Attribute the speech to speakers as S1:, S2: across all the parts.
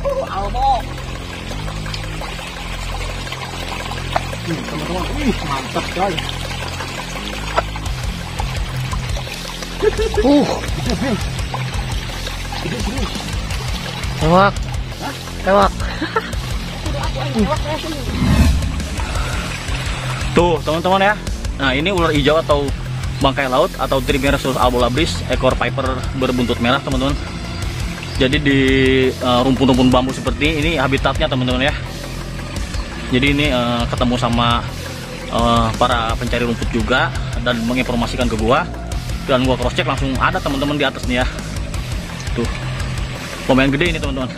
S1: Albo. Teman-teman, mantap sekali.
S2: Tewak. Tewak.
S3: Tuh teman-teman ya. Nah ini ular hijau atau bangkai laut atau Trimeresurus albolabris, ekor viper berbuntut merah teman-teman. Jadi di rumpun-rumpun bambu seperti ini habitatnya teman-teman ya. Jadi ini ketemu sama para pencari rumput juga dan menginformasikan ke gua, dan gua cross check langsung ada teman-teman di atas nih ya. Tuh lumayan gede ini teman-teman.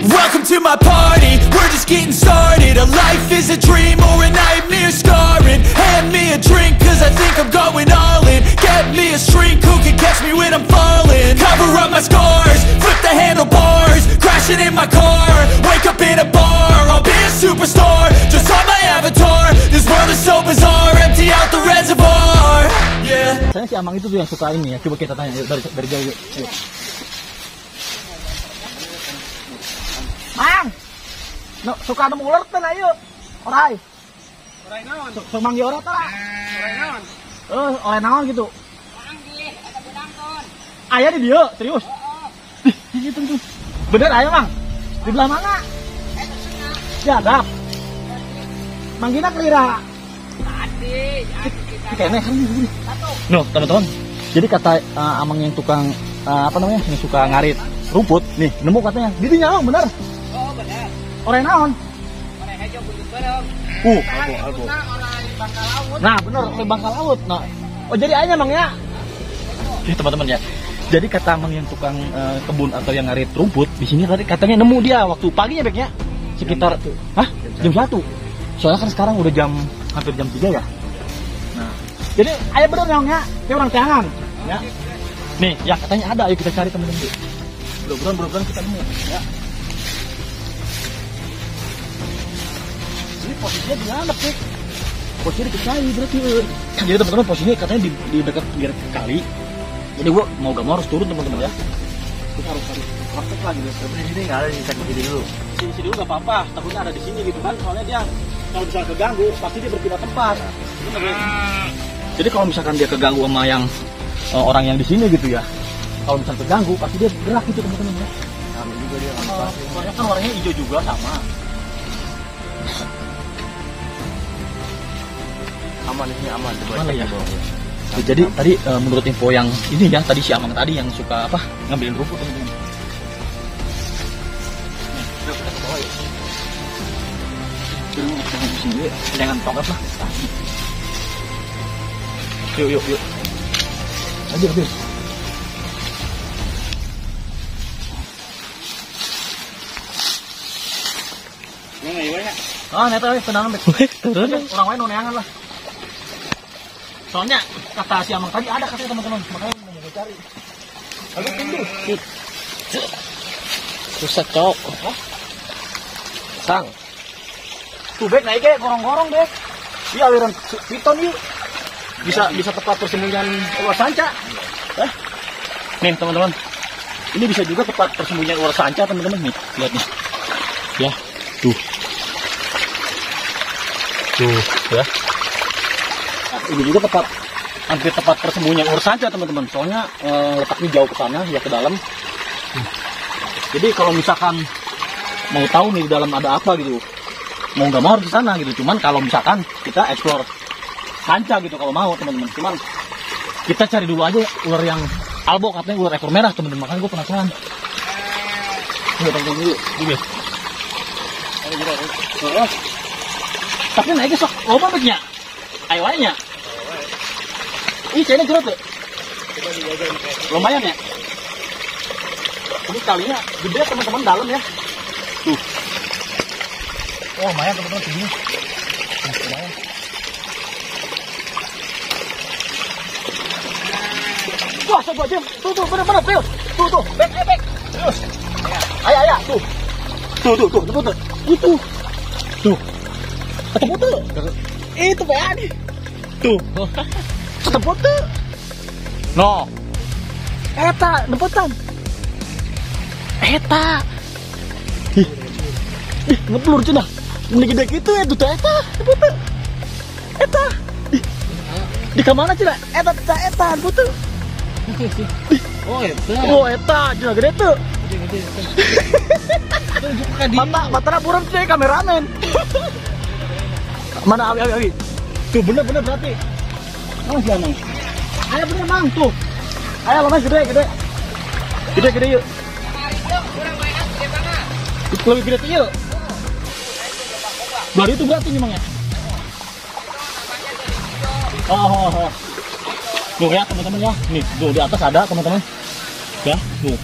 S4: Welcome to my party, we're just getting started. A life is a dream or a nightmare scarring. Hand me a drink cause I think I'm going all in. Get me a shrink who can catch me when I'm falling. Cover up my scars, flip the handlebars. Crashing in my car, wake up in a bar. I'll be a superstar, just on my avatar. This world is so bizarre, empty out the reservoir. Yeah.
S1: Saya si Amang itu tuh yang suka ini ya. Coba kita tanya yuk, dari jauh yuk. Mang, no, suka nemu ular teh ayo. Orai. Orai naon? Sok manggi ora tah? Orai naon? Orai naon gitu. Manggi, eta budangton. Aya di dieu, serius? Heeh. Gitu tuh. Bener aya, Mang? Di belah mana? Eta cenah. Jadap. Manggina kelira. Tadi kayaknya kan ini.
S3: Nuh teman-teman.
S1: Jadi kata Amang yang tukang apa namanya? Yang suka ngarit rumput, nih nemu katanya. Di dinya, Mang, bener. Oh, bener. Orai naon? Orai hijau buntut bareng.
S3: Albo.
S1: Bangka laut. Nah, bener, orai bangka laut. Nah. Oh, jadi aja, Mang ya. Oke, teman-teman ya. Jadi kata Amang yang tukang kebun atau yang ngarit rumput di sini tadi katanya nemu dia waktu paginya beknya sekitar jam 1. Soalnya kan sekarang udah hampir jam 3 ya. Nah, jadi ayo bener Mang ya. Kayak orang tangan ya. Nih, ya katanya ada, ayo kita cari teman-teman. Mudah-mudahan kita nemu ya. Ini posisinya di mana, Pik? Posisinya di kali berarti. Jadi teman-teman posisinya katanya di dekat pinggir kali. Jadi gua mau gak mau harus turun teman-teman ya. Kita harus praktek lagi deh.
S3: Tapi di sini nggak ada, di sini dulu.
S1: Sini dulu nggak apa-apa. Takutnya ada di sini gitu kan. Soalnya dia kalau misalnya keganggu pasti dia berpindah tempat. Jadi kalau misalkan dia keganggu sama yang orang yang di sini gitu ya. Kalau misalnya keganggu pasti dia gerak gitu teman-teman ya.
S3: Kami juga dia
S1: Soalnya kan warnanya hijau juga sama.
S3: aman, ini aman.
S1: Mana ya? Jadi tadi menurut info yang ini ya, tadi si Amang tadi yang suka apa ngambilin rumput teman-teman. Nih, kita ke bawah ya. Jangan tongkat lah. Yuk. Ayo. Neta tenang turun orang lain noneangan lah. Soalnya kata si Amang tadi ada katanya teman-teman, makanya mau cari. Agak tinggi.
S2: Susah cok. Sang.
S1: Tuh bek naik ke gorong-gorong deh. Iya aliran piton nih. Bisa tepat persembunyian ular sanca. Nih teman-teman. Ini bisa juga tempat persembunyian ular sanca teman-teman nih. Lihat nih. Ya, tuh ya. Nah, ini juga hampir tepat persembunyian ular sanca teman-teman. Soalnya letaknya jauh ke sana ya, ke dalam. Jadi kalau misalkan mau tahu nih di dalam ada apa gitu, mau nggak mau harus di sana gitu. Cuman kalau misalkan kita explore sanca gitu kalau mau teman-teman. Cuman kita cari dulu aja ular yang Albo katanya ular ekor merah teman-teman, makanya gue penasaran. Yuk tonton dulu, Bil. Tapi naiknya sok loba begnya. Ayo aja. Ih, kayaknya jerot tuh. Lumayan ya. Ini kalinya gede teman-teman dalam ya. Tuh. Oh, lumayan teman-teman segini. Nah, lumayan. Wah, coba jam. Tuh, bener-bener, Bil. Tuh, back. Terus. Ayo, tuh. Tuh, tuh. Itu. Tuh. Ketemu tuh. Itu PA nih. Tuh. Ketemu tuh. No. Eta, nempetan. Eta. Ih, ngeblur cenah. Ini gede gitu ya, tuh eta. Nempetan. Eta. Di kemana cenah? Eta, nempetan. Oh, eta, cenah gede tuh. Mata buram sih kameramen. Mana Abi? Tuh bener berarti. Mana sih Anang? Ayo bener Mang tuh. Ayo lama gede. Gede yuk. Itu lebih gede tuh yuk. Baru itu berarti nih Mang ya. Oh. Tuh ya teman-teman ya. Nih, tuh di atas ada teman-teman. Ya, tuh.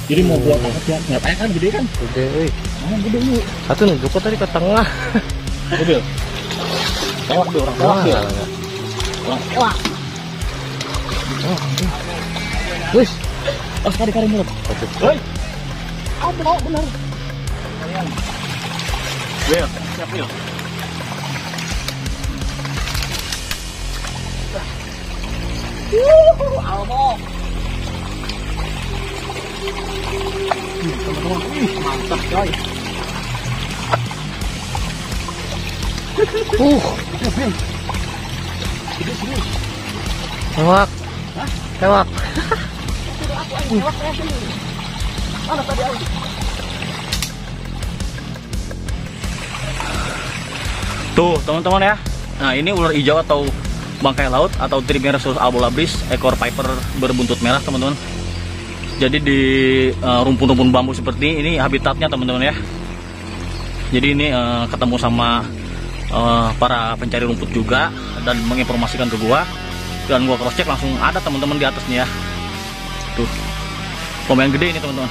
S1: Jadi mau buat apa ya? Ngapain kan gede kan?
S2: Gede, wih.
S1: Gede yuk.
S2: Satu nunjuk tadi ke tengah.
S1: Mobil. Tewak deh orang tewak dia. Orang tewak. Wis. Oh, kari mulut. Hei. Oh, benar. Bil, siap Bil. Almo. Teman-teman, mantap coy.
S2: Tewak.
S1: Mana tadi aku?
S3: Tuh teman-teman ya. Nah ini ular hijau atau bangkai laut atau Trimeresurus albolabris, ekor viper berbuntut merah teman-teman. Jadi di rumpun-rumpun bambu seperti ini habitatnya teman-teman ya. Jadi ini ketemu sama para pencari rumput juga dan menginformasikan ke gua, dan gua cross check langsung ada teman-teman di atas nih ya. Tuh lumayan gede ini teman-teman.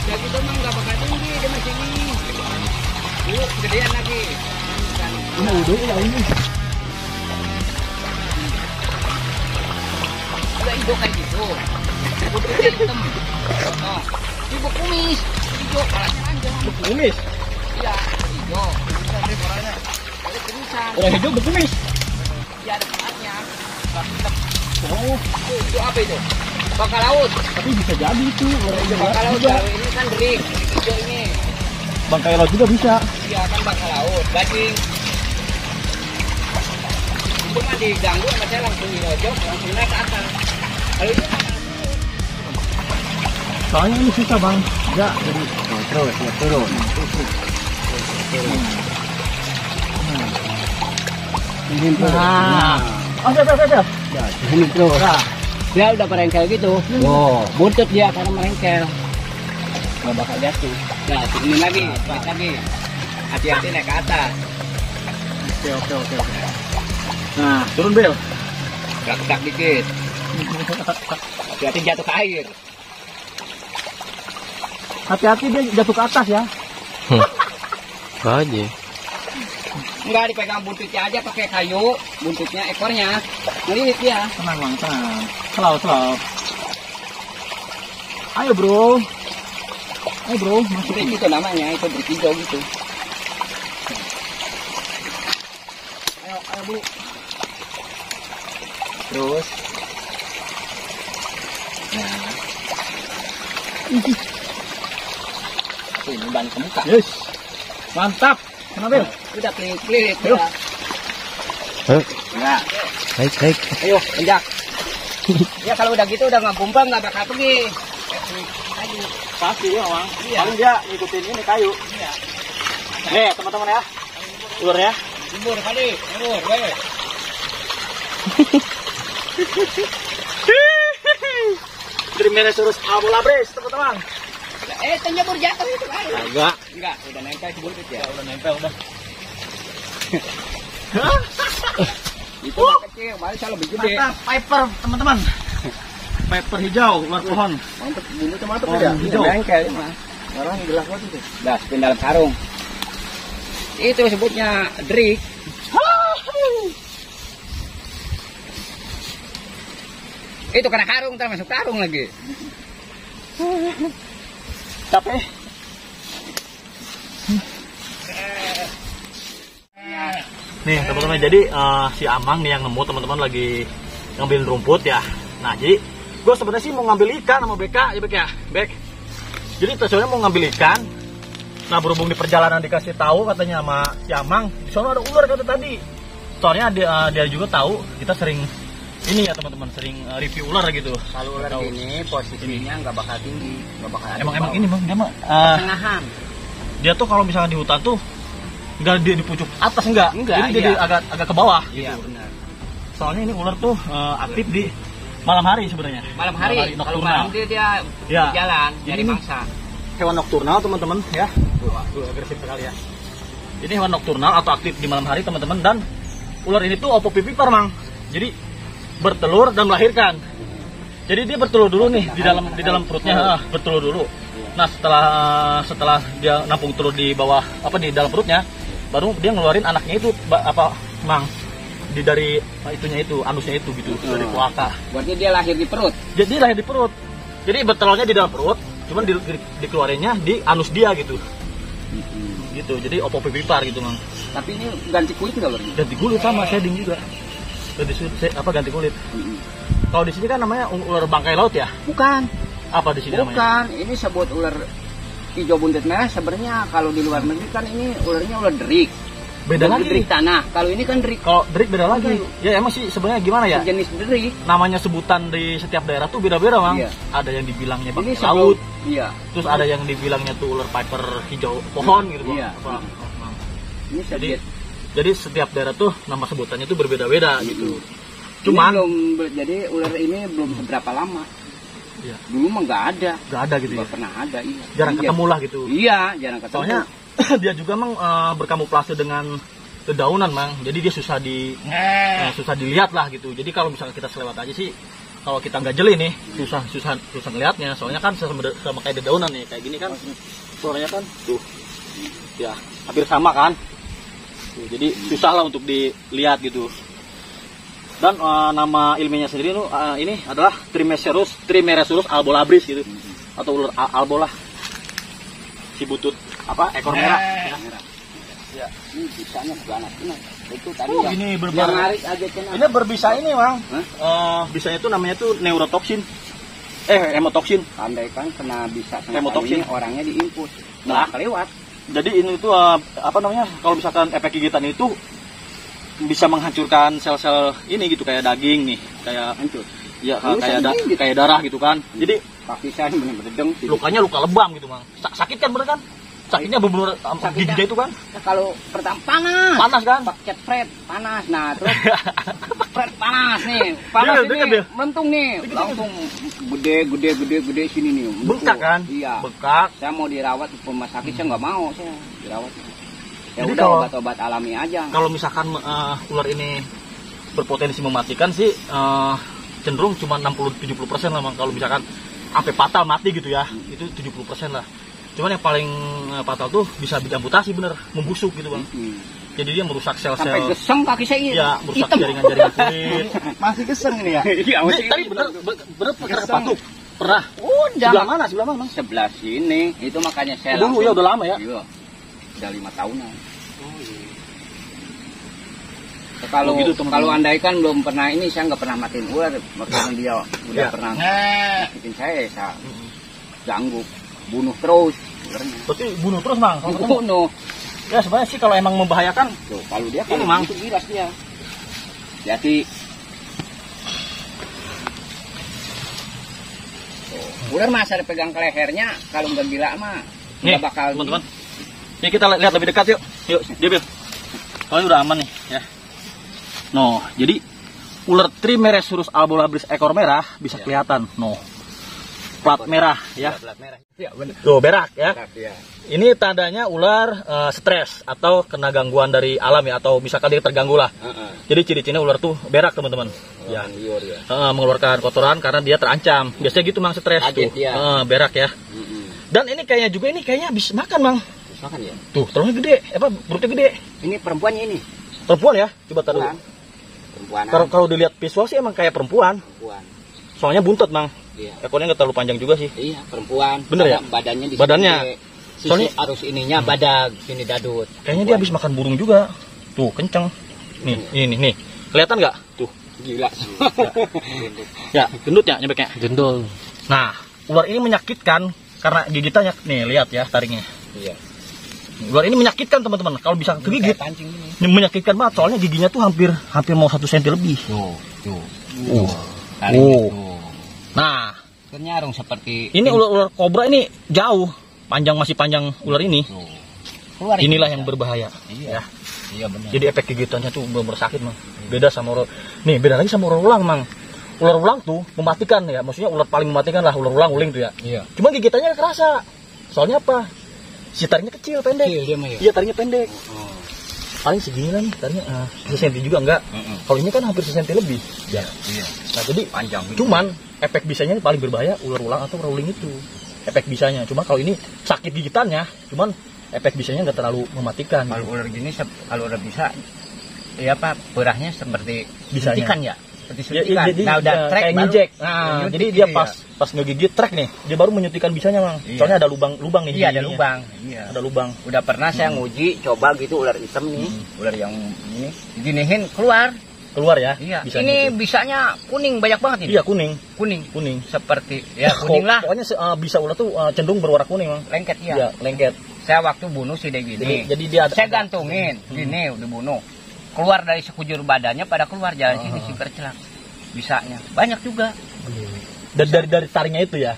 S5: Ya gitu mah nggak bakal tinggi, dia masih ini. Yuk, gedean lagi.
S1: Ini udah ya ini.
S5: Udah hijau kayak gitu. Putihnya hitam. Oh, ibu kumis, hijau palanya panjang.
S1: Kumis.
S5: Iya, hijau. Bisa deh palanya. Ada kumisan.
S1: Orang hijau berkumis.
S5: Iya ada palatnya.
S1: Oh,
S5: Itu apa itu? Bangka laut.
S1: tapi bisa jadi itu orang hijau
S5: Bangka laut
S1: juga.
S5: ya. Ini kan berik, hijau ini.
S1: Bangkai laut juga bisa.
S5: Iya kan bangka laut. Bajing. Itu mah diganggu sama saya langsung dirojok, langsung naik ke atas. Kalau itu
S1: Soalnya ini susah bang. Ya, jadi
S2: Terus, ya turun.
S1: nah. Oke.
S2: Ya, sini terus.
S1: Nah,
S5: dia udah merengkel gitu.
S2: Oh,
S5: Buntut dia karena merengkel. Nggak bakal jatuh. Nah, turunin lagi, balik lagi. Hati-hati naik ke atas.
S1: oke. Nah, turun Bel.
S5: Gerak dikit. Hati-hati jatuh ke air.
S1: Hati-hati dia jatuh ke atas ya.
S2: aja.
S5: Enggak dipegang buntutnya aja pakai kayu, buntutnya ekornya. Ngelilit dia.
S1: Tenang bang, tenang. Slow. Ayo bro, masuk.
S5: Itu namanya, itu berhijau gitu.
S1: Ayo bu.
S5: Terus. Nah. Tuh, ini ban ke muka.
S1: Yes, mantap. Kenapa Bel?
S5: Udah kelilit.
S1: Ayo.
S5: Enggak.
S2: Baik.
S5: Ayo, injak. Ya kalau udah gitu udah nggak bumbang nggak bakal pergi. kayu.
S1: Pasti ya, Bang.
S5: Iya.
S1: Paling dia ngikutin ini kayu.
S5: Iya.
S1: Nih, teman-teman ya. Ularnya.
S5: Libur kali, libur, weh.
S1: Trimeresurus albolabris, teman-teman.
S5: Terjebur jatuh itu kali.
S1: Agak.
S5: Enggak, udah nempel ke buntut ya.
S1: Udah nempel udah.
S5: Itu mah kecil, balik saya lebih gede.
S1: Mantap, piper, teman-teman. Piper hijau, ular pohon.
S5: Mantap, buntutnya mantap
S1: Oh,
S5: ya.
S1: hijau.
S5: Nempel ya, Mas.
S1: Orang gelas banget itu.
S5: Dah, spin dalam karung. Itu sebutnya drik. Itu kena karung, ntar masuk karung lagi.
S1: Capek. Nih teman-teman, jadi si Amang nih yang nemu, teman-teman lagi ngambil rumput ya. Nah jadi gue sebenarnya sih mau ngambil ikan sama Bek ya, Bek ya, Bek. Jadi tujuannya mau ngambil ikan. Nah berhubung di perjalanan dikasih tahu katanya sama si Amang, di sana ada ular kata tadi. Soalnya dia juga tahu kita sering ini ya teman-teman, sering review ular gitu.
S5: Kalau ular ini posisinya nggak bakal tinggi, nggak bakal ada.
S1: Emang ini bang, dia mah
S5: pertengahan.
S1: dia tuh kalau misalnya di hutan tuh nggak dia di pucuk atas enggak, jadi
S5: iya.
S1: dia agak ke bawah.
S5: Iya
S1: Gitu.
S5: benar.
S1: Soalnya ini ular tuh aktif di malam hari sebenarnya.
S5: Malam hari, kalau
S1: nocturnal.
S5: malam dia
S1: Ya.
S5: jalan
S1: Jadi
S5: nyari
S1: ini
S5: mangsa.
S1: Hewan nokturnal teman-teman ya. Tuh agresif sekali ya. Ini hewan nokturnal atau aktif di malam hari teman-teman, dan ular ini tuh ovovivipar mang. Jadi bertelur dan melahirkan. Jadi dia bertelur dulu nih di dalam perutnya, bertelur dulu. Nah setelah dia nampung telur di bawah di dalam perutnya, baru dia ngeluarin anaknya itu mang dari itunya itu, anusnya itu gitu, dari kloaka.
S5: Berarti dia lahir di perut.
S1: Jadi lahir di perut. Jadi bertelurnya di dalam perut, cuman dikeluarinnya di anus dia gitu. Gitu. Jadi ovovivipar gitu mang.
S5: Tapi ini ganti kulit nggak berarti?
S1: Ganti kulit sama shading juga. Ganti kulit. Kalau di sini kan namanya ular bangkai laut ya?
S5: Bukan.
S1: Apa di sini namanya?
S5: Bukan. Ini sebut ular hijau buntut merah. Sebenarnya kalau di luar negeri kan ini ularnya ular derik.
S1: Beda lagi.
S5: Derik tanah. Kalau ini kan derik.
S1: Kalau derik beda lagi. Ya emang sih sebenarnya gimana ya?
S5: Jenis derik.
S1: Namanya sebutan di setiap daerah tuh beda-beda, Mang.
S5: Iya.
S1: Ada yang dibilangnya
S5: Ini
S1: bangkai
S5: sebelum-
S1: laut.
S5: Iya.
S1: Terus ada yang dibilangnya tuh ular piper hijau pohon gitu, Bang.
S5: Iya.
S1: Mang.
S5: Ini
S1: Jadi setiap daerah tuh nama sebutannya tuh berbeda-beda gitu.
S5: Cuman
S1: Cuman
S5: jadi ular ini belum seberapa lama.
S1: Iya.
S5: Dulu mah nggak ada.
S1: nggak ada gitu ya.
S5: Nggak pernah ada. Iya.
S1: Jarang
S5: Iya.
S1: ketemu lah gitu.
S5: Iya, jarang ketemu.
S1: Soalnya dia juga Mang berkamuflase dengan dedaunan, Mang. Jadi dia susah dilihat lah gitu. Jadi kalau misalnya kita selewat aja sih, kalau kita nggak jeli nih, susah ngelihatnya. Soalnya kan sama kayak dedaunan nih, kayak gini kan suaranya kan tuh. Ya, hampir sama kan. Tuh, jadi susah lah untuk dilihat gitu. Dan nama ilmiahnya sendiri ini adalah Trimeresurus albolabris gitu. Atau ular albo lah. Si butut ekor merah. Ya.
S5: Ya. Ini bisanya banget. Itu tadi
S1: Oh,
S5: yang,
S1: ini
S5: yang narik aja kena.
S1: Ini berbisa ini, Mang. Bisanya itu namanya tuh neurotoksin. Hemotoksin.
S5: Andai kan kena bisa kena
S1: Hemotoksin.
S5: ini, orangnya diinput.
S1: Nah.
S5: Nggak kelewat.
S1: Jadi ini tuh kalau misalkan efek gigitan itu bisa menghancurkan sel-sel ini gitu, kayak daging nih, kayak
S5: Hancur.
S1: ya
S5: Lu sendiri gitu.
S1: kayak darah gitu kan. Jadi
S5: Kaki saya bener-bener dengki.
S1: lukanya luka lebam gitu, Mang. Sakit kan bener kan? Sakitnya bener-bener
S5: Sakitnya.
S1: giginya itu kan
S5: Nah, kalau pertama panas.
S1: panas kan?
S5: Pakai pret panas. Nah, terus pret panas nih. Panas
S1: Dia
S5: ini
S1: dekat dia.
S5: melentung nih. Langsung gede sini nih. melentung.
S1: Bengkak kan?
S5: Iya.
S1: Bengkak.
S5: Saya mau dirawat di rumah sakit, saya nggak mau saya dirawat. Ya
S1: Jadi
S5: udah
S1: kalau-
S5: obat-obat alami aja.
S1: Kalau misalkan ular ini berpotensi mematikan sih cenderung cuma 60-70% lah, Mang. Kalau misalkan sampai fatal mati gitu ya, itu 70% lah. Cuman yang paling fatal tuh bisa amputasi, bener, membusuk gitu, Bang. Jadi dia merusak
S5: Sampai
S1: sel-sel,
S5: geseng kaki saya
S1: ya merusak
S5: hitam.
S1: jaringan-jaringan kulit.
S2: Masih geseng ini ya.
S5: Iya,
S1: Ini
S5: masih
S1: tadi
S5: hitam.
S1: bener pernah kepatuk? Pernah.
S5: Udah.
S1: Sebelah mana? Sebelah mana, Mang?
S5: Sebelah sini. Itu makanya saya
S1: Dulu ya, udah lama ya?
S5: Iya. Udah 5 tahunan. Kalau
S1: Oh, gitu, teman-teman.
S5: kalau andai kan belum pernah ini, saya nggak pernah matiin ular. Makanya dia udah
S1: Ya.
S5: pernah nyakitin saya ganggu, bunuh terus ularnya.
S1: Berarti bunuh terus, Mang. Kalau ketemu.
S5: Bunuh.
S1: Ya sebenarnya sih kalau emang membahayakan,
S5: Tuh, kalau dia
S1: Ini,
S5: kalau
S1: Mang.
S5: itu gilas dia. Jadi Ular masa dipegang ke lehernya, kalau nggak gila mah
S3: Nih,
S5: nggak bakal.
S3: teman-teman. Ini kita lihat lebih dekat yuk. Yuk, dia Bil. Oh, ini udah aman nih ya. No, jadi ular Trimeresurus albolabris ekor merah bisa kelihatan. No. Plat merah ya.
S5: Plat merah. Iya, benar.
S3: Tuh, berak ya.
S5: Ya.
S3: Ini tandanya ular stres atau kena gangguan dari alam ya, atau misalkan dia terganggu lah. Jadi ciri-cirinya ular tuh berak teman-teman. Ya.
S5: Liur ya.
S3: Mengeluarkan kotoran karena dia terancam. Biasanya gitu mang, stres
S5: Kaget
S3: tuh.
S5: dia.
S3: Berak ya. Dan ini kayaknya juga ini kayaknya habis makan mang.
S5: Makan ya.
S3: Tuh, telurnya gede, perutnya gede.
S5: Ini perempuannya ini.
S3: Perempuan ya? Coba taruh.
S5: Perempuan.
S3: Kalau dilihat visual sih emang kayak perempuan. Soalnya buntut mang.
S5: Iya.
S3: Ekornya nggak terlalu panjang juga sih.
S5: Iya, perempuan.
S3: Bener ya?
S5: Badannya di
S3: Badannya.
S5: Sisi
S3: Soalnya-
S5: arus ininya badag, sini dadut.
S3: Kayaknya dia habis makan burung juga. Tuh, kenceng. Nih, nih. Kelihatan nggak? Tuh.
S5: Gila.
S3: Ya, gendut ya nyebeknya.
S2: Gendul.
S3: Nah, ular ini menyakitkan karena gigitannya. Nih, lihat ya taringnya.
S5: Iya.
S3: Ular ini menyakitkan teman-teman. Kalau bisa kegigit,
S5: Kayak pancing ini.
S3: menyakitkan banget. Soalnya giginya tuh hampir mau 1 cm lebih.
S5: Tuh.
S3: Oh. Nah,
S5: Nyarung seperti
S3: ini ular kobra ini jauh, masih panjang ular ini.
S5: keluar.
S3: Inilah yang berbahaya.
S5: Iya.
S3: Ya.
S5: Iya benar.
S3: Jadi efek gigitannya tuh benar-benar sakit, Mang. Beda sama ular. Nih, beda lagi sama ular ulang, Mang. Ular ulang tuh mematikan ya. Maksudnya ular paling mematikan lah ular ulang, uling tuh ya.
S5: Iya.
S3: Cuma gigitannya nggak kerasa. Soalnya apa? Si taringnya kecil, pendek.
S5: Kecil dia mah ya.
S3: Iya, taringnya pendek. Paling segini lah nih taringnya. 1 cm juga enggak. Kalau ini kan hampir 1 cm lebih.
S5: Iya.
S3: Nah, jadi
S5: Panjang.
S3: cuman efek bisanya paling berbahaya ular ulang atau ular uling itu. Efek bisanya. Cuma kalau ini sakit gigitannya, cuman efek bisanya nggak terlalu mematikan.
S5: Kalau ular gini, kalau ular bisa, ya apa, perahnya seperti
S3: Bisanya.
S5: suntikan ya. Seperti
S3: Ya,
S5: suntikan.
S3: jadi
S5: Nah udah
S3: kayak
S5: track baru
S3: ngejek. Nah,
S5: nyuntik
S3: jadi
S5: gitu
S3: dia
S5: ya.
S3: pas ngegigit track nih, dia baru menyuntikkan bisanya, Mang.
S5: Iya.
S3: Soalnya ada lubang nih.
S5: Iya, ada
S3: giginya.
S5: lubang. Iya.
S3: Ada lubang.
S5: Udah pernah saya nguji, coba gitu ular hitam nih, ular yang ini, ginihin keluar.
S3: Keluar ya.
S5: Iya.
S3: bisanya
S5: Ini
S3: itu.
S5: bisanya kuning banyak banget ini.
S3: Iya, kuning.
S5: Kuning. Seperti ya kuning lah.
S3: Pokoknya bisa ular tuh cenderung berwarna kuning, Mang.
S5: Lengket ya.
S3: Iya, lengket.
S5: Saya waktu bunuh sih dia gini.
S3: Jadi dia ada
S5: Saya gantungin, gini udah bunuh. Keluar dari sekujur badannya pada keluar jalan sini si percelak. Bisanya banyak juga.
S3: dari taringnya itu ya.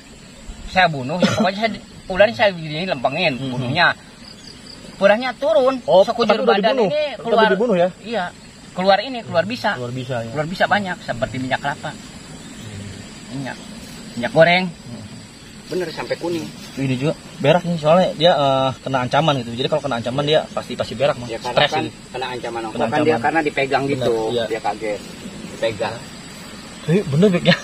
S5: Saya bunuh, ya pokoknya ularnya saya gini lempengin, bunuhnya. Perahnya turun,
S3: Oh,
S5: sekujur
S3: tapi udah
S5: badan
S3: dibunuh.
S5: ini
S3: Tapi
S5: keluar.
S3: dibunuh ya.
S5: Iya, keluar bisa.
S3: Luar bisa ya.
S5: Keluar bisa banyak, seperti minyak kelapa. Minyak goreng. Bener sampai kuning.
S3: Ini juga berak nih, soalnya dia kena ancaman gitu. Jadi kalau kena ancaman dia pasti berak, Mang.
S5: Ya karena
S3: Stres
S5: kan
S3: ini.
S5: kena ancaman
S3: Kena
S5: kan dia
S3: ancaman.
S5: karena dipegang
S3: Bener,
S5: gitu,
S3: iya.
S5: dia kaget. Dipegang.
S3: Bener Bek ya.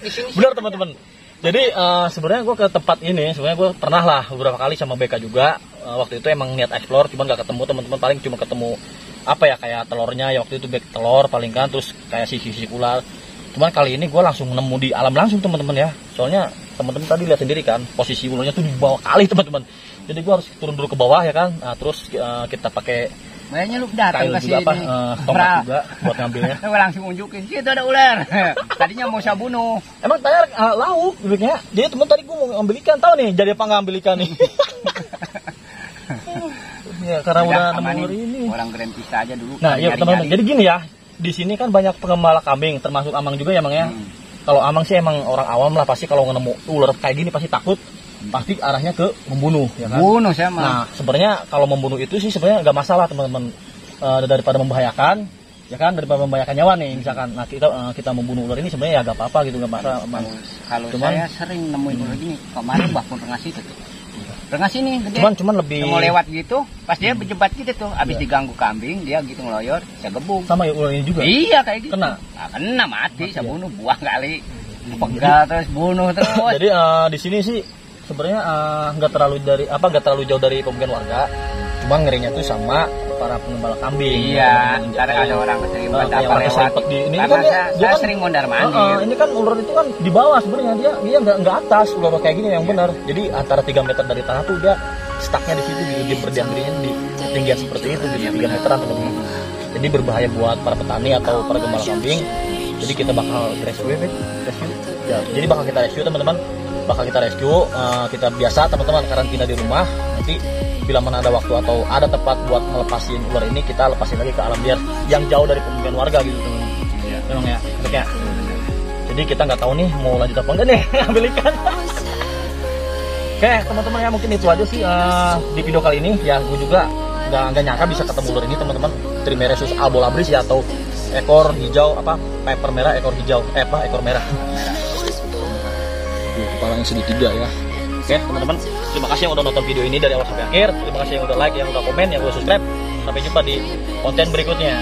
S5: Di sini
S3: Bener teman-teman. Jadi sebenarnya gue ke tempat ini, sebenarnya gue pernah lah beberapa kali sama BK juga. Waktu itu emang niat explore, cuman nggak ketemu teman-teman, paling cuma ketemu apa ya kayak telurnya ya waktu itu bek telur paling kan, terus kayak sisi ular. Cuman kali ini gue langsung nemu di alam langsung teman-teman ya. Soalnya teman-teman tadi lihat sendiri kan, posisi ularnya tuh di bawah kali teman-teman. Jadi gue harus turun dulu ke bawah ya kan. Nah, terus kita pakai
S5: Kayaknya lu datang
S3: kail
S5: ke
S3: juga
S5: sini.
S3: apa, tomat juga buat ngambilnya.
S5: Lu langsung unjukin, situ ada ular. Tadinya mau saya bunuh.
S3: Emang tanya lauk bebeknya. Jadi teman tadi gue mau ambil ikan, tahu nih jadi apa nggak ambil ikan nih. Ya karena udah nemu ular ini.
S5: Orang Greenpeace aja dulu.
S3: Nah, iya teman-teman. Jadi gini ya, di sini kan banyak pengembala kambing, termasuk Amang juga ya, Mang ya. Kalau Amang sih emang orang awam lah, pasti kalau nemu ular kayak gini pasti takut, pasti arahnya ke membunuh, ya kan?
S5: Bunuh saya mah.
S3: Nah, sebenarnya kalau membunuh itu sih sebenarnya nggak masalah teman-teman. Daripada membahayakan, ya kan, daripada membahayakan nyawa nih, misalkan. Nah, kita membunuh ular ini sebenarnya ya nggak apa-apa gitu, nggak masalah.
S5: Kalau
S3: Cuman-
S5: saya sering nemuin ular gini, kemarin bahkan rengas itu tuh. Rengas ini gede.
S3: Cuman lebih
S5: Mau lewat gitu, pas dia berjembat gitu tuh, abis diganggu kambing, dia gitu ngeloyor, saya gebuk.
S3: sama ya ular ini juga.
S5: Iya kayak gitu.
S3: Kena?
S5: Nah, kena mati, saya
S3: ya?
S5: bunuh, buang kali. Pegal terus bunuh terus.
S3: Jadi di sini sih sebenarnya nggak terlalu jauh dari pemukiman warga. Cuma ngerinya tuh sama para pengembala kambing.
S5: Iya, ntar ada orang keserempet
S3: kayak
S5: apa
S3: orang
S5: lewat.
S3: keserempet di ini
S5: Karena
S3: kan dia
S5: saya
S3: kan-
S5: sering mondar mandir.
S3: ini kan ular itu kan di bawah sebenarnya, dia nggak atas ular kayak gini yang benar. Jadi antara 3 meter dari tanah tuh dia stucknya di situ gitu, dia berdiam dirinya di ketinggian seperti itu, jadi 3 meteran teman-teman. Jadi berbahaya buat para petani atau para gembala kambing. Jadi kita bakal rescue. Ya, jadi bakal kita rescue teman-teman. Kita biasa teman-teman karantina di rumah. Nanti bila mana ada waktu atau ada tempat buat melepasin ular ini, kita lepasin lagi ke alam liar yang jauh dari pemukiman warga gitu teman-teman. Memang ya, betul ya. Jadi
S1: Jadi kita nggak tahu nih mau lanjut apa enggak nih ambil ikan. Oke teman-teman ya, mungkin itu aja sih di video kali ini ya. Gue juga nggak nyangka bisa ketemu ular ini teman-teman, Trimeresus albolabris ya, atau ekor hijau piper merah, ekor hijau ekor merah. Kepalanya segitiga ya. Oke teman-teman, terima kasih yang udah nonton video ini dari awal sampai akhir. Terima kasih yang udah like, yang udah komen, yang udah subscribe. Sampai jumpa di konten berikutnya.